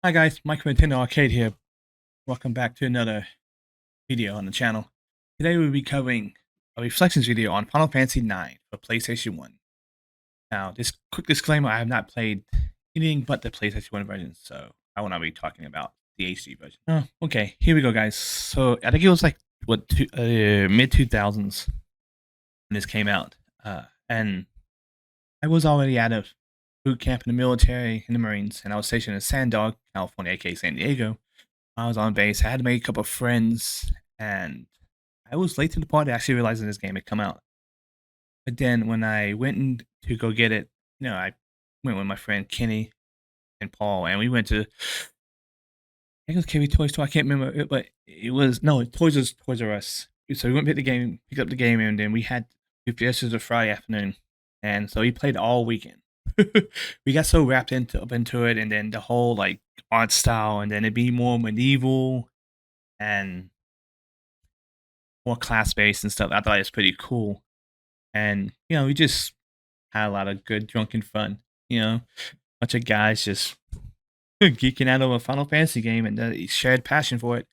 Hi guys, Mike from Retendo Arcade here. Welcome back to another video on the channel. Today we'll be covering a Reflections video on Final Fantasy IX for PlayStation 1. Now, this quick disclaimer, I have not played anything but the PlayStation 1 version, so I will not be talking about the HD version. Oh, okay, here we go guys. So, I think it was like, mid-2000s when this came out. And I was already out of boot camp in the military, in the Marines, and I was stationed in Sandog, California, aka San Diego. I was on base. I had to make a couple of friends, and I was late to the party actually realizing this game had come out. But then when I went to go get it, I went with my friend Kenny and Paul, and we went to I think it was KB Toy Store. I can't remember it, but it was no Toys R Us. So we went to pick up the game, and then we had this was a Friday afternoon, and so we played all weekend. We got so wrapped up into it, and then the whole like art style, and then it'd be more medieval and more class based and stuff. I thought it was pretty cool, and we just had a lot of good drunken fun. Bunch of guys just geeking out over a Final Fantasy game and the shared passion for it.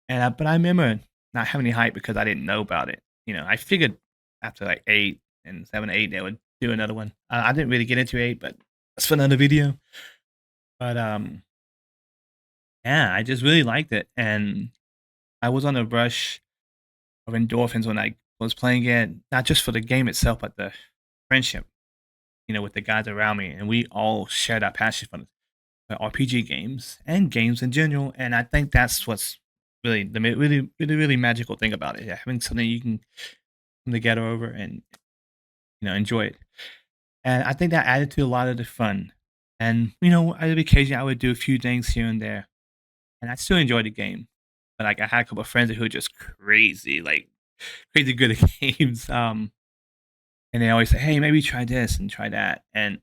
And but I remember not having any hype because I didn't know about it. I figured after like 8 and 7 8 they would do another one. I didn't really get into 8, but that's for another video. But yeah, I just really liked it, and I was on a rush of endorphins when I was playing it, not just for the game itself, but the friendship, with the guys around me, and we all shared our passion for RPG games and games in general. And I think that's what's really the really magical thing about it. Yeah, having something you can come together over and enjoy it. And I think that added to a lot of the fun. And on the occasion I would do a few things here and there, and I still enjoyed the game. But like I had a couple of friends who were just crazy, like crazy good at games. And they always say, "Hey, maybe try this and try that." And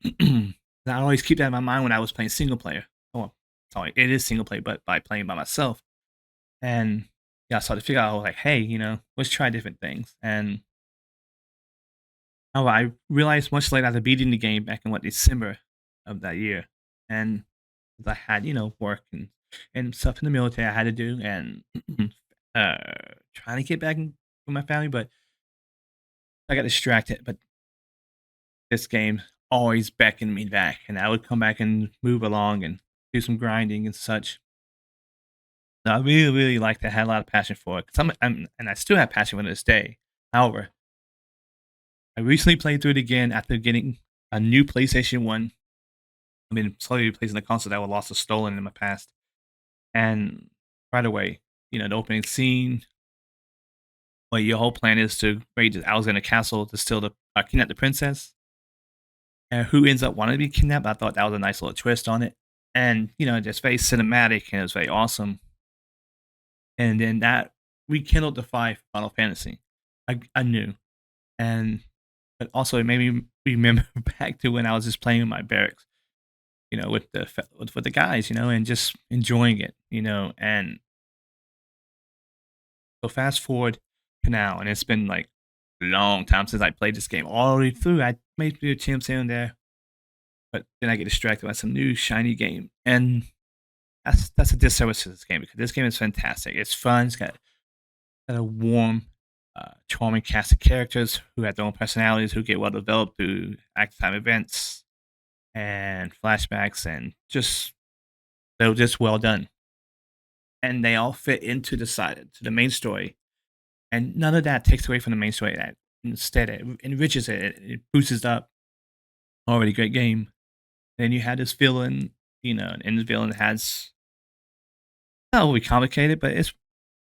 I always keep that in my mind when I was playing single player. Oh, sorry, it is single player, but by playing by myself. And yeah, I started to figure out, like, hey, let's try different things. And I realized much later after beating the game back in December of that year, and I had work and stuff in the military I had to do, and uh, trying to get back with my family, but I got distracted. But this game always beckoned me back, and I would come back and move along and do some grinding and such. So I really, really liked it. I had a lot of passion for it. And I still have passion for it to this day. However, I recently played through it again after getting a new PlayStation 1. I've been slowly replacing the console that was lost or stolen in my past. And right away, the opening scene, where your whole plan is to raid the Alexander Castle to steal kidnap the princess. And who ends up wanting to be kidnapped? I thought that was a nice little twist on it. And, just very cinematic, and it was very awesome. And then that rekindled the fire for Final Fantasy. I knew. And but also it made me remember back to when I was just playing in my barracks, with the guys, and just enjoying it, and so fast forward to now, and it's been like a long time since I played this game all the way through. I made a few attempts here and there, but then I get distracted by some new shiny game, and that's a disservice to this game because this game is fantastic. It's fun. It's got a warm, charming cast of characters who have their own personalities, who get well developed through active time events and flashbacks, and they're just well done. And they all fit into the main story, and none of that takes away from the main story. That instead it enriches it, it boosts it up. Already great game. Then you had this villain, and the villain has not really complicated, but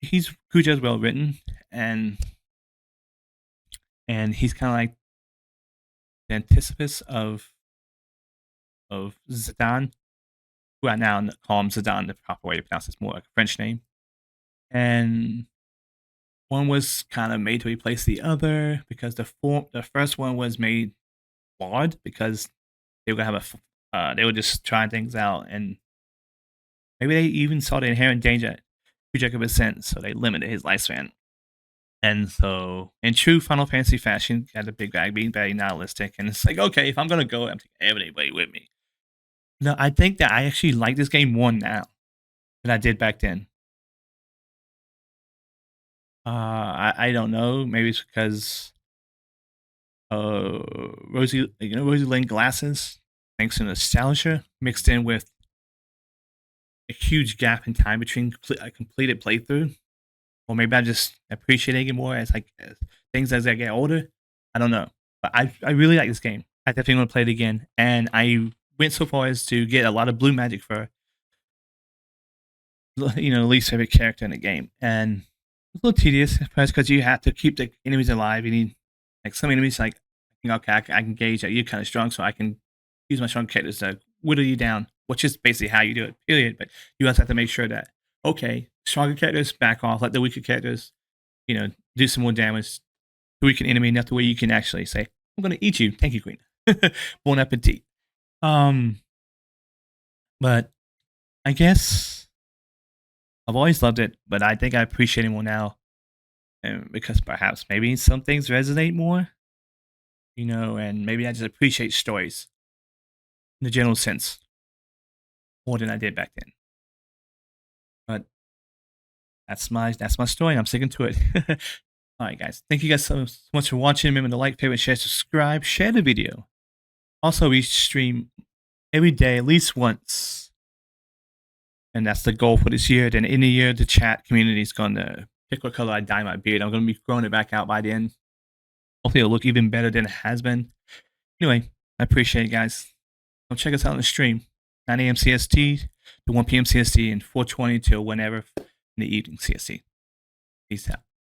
he's just well written, and he's kind of like the antithesis of Zidane, who I now call him Zidane. The proper way to pronounce it's more like a French name. And one was kind of made to replace the other because the first one was made flawed because they were gonna have they were just trying things out, and maybe they even saw the inherent danger Kujaku was sent, so they limited his lifespan. And so, in true Final Fantasy fashion, got the big bag being very nihilistic, and it's like, okay, if I'm gonna go, I'm taking everybody with me. No, I think that I actually like this game more now than I did back then. I don't know. Maybe it's because rosy lane glasses, thanks to nostalgia, mixed in with a huge gap in time between a completed playthrough. Or maybe I'm just appreciating it more as things as I get older. I don't know, but I really like this game. I definitely want to play it again, and I went so far as to get a lot of blue magic for least favorite character in the game, and it's a little tedious, first because you have to keep the enemies alive. You need like some enemies like okay, I can gauge that you're kind of strong, so I can use my strong characters to whittle you down, which is basically how you do it. Period. But you also have to make sure that okay, stronger characters back off, let the weaker characters do some more damage to weaken enemy enough to where you can actually say, "I'm going to eat you." Thank you, Queen. Bon appetit. Um, but I guess I've always loved it, but I think I appreciate it more now, and because perhaps maybe some things resonate more, and maybe I just appreciate stories in the general sense more than I did back then. But that's my story, and I'm sticking to it. All right, guys. Thank you guys so much for watching. Remember to like, favorite, share, subscribe, share the video. Also, we stream every day at least once, and that's the goal for this year. Then in the year, the chat community is going to pick what color I dye my beard. I'm going to be growing it back out by then. Hopefully, it'll look even better than it has been. Anyway, I appreciate it, guys. Come check us out on the stream. 9 a.m. CST to 1 p.m. CST and 4:20 till whenever in the evening CST. Peace out.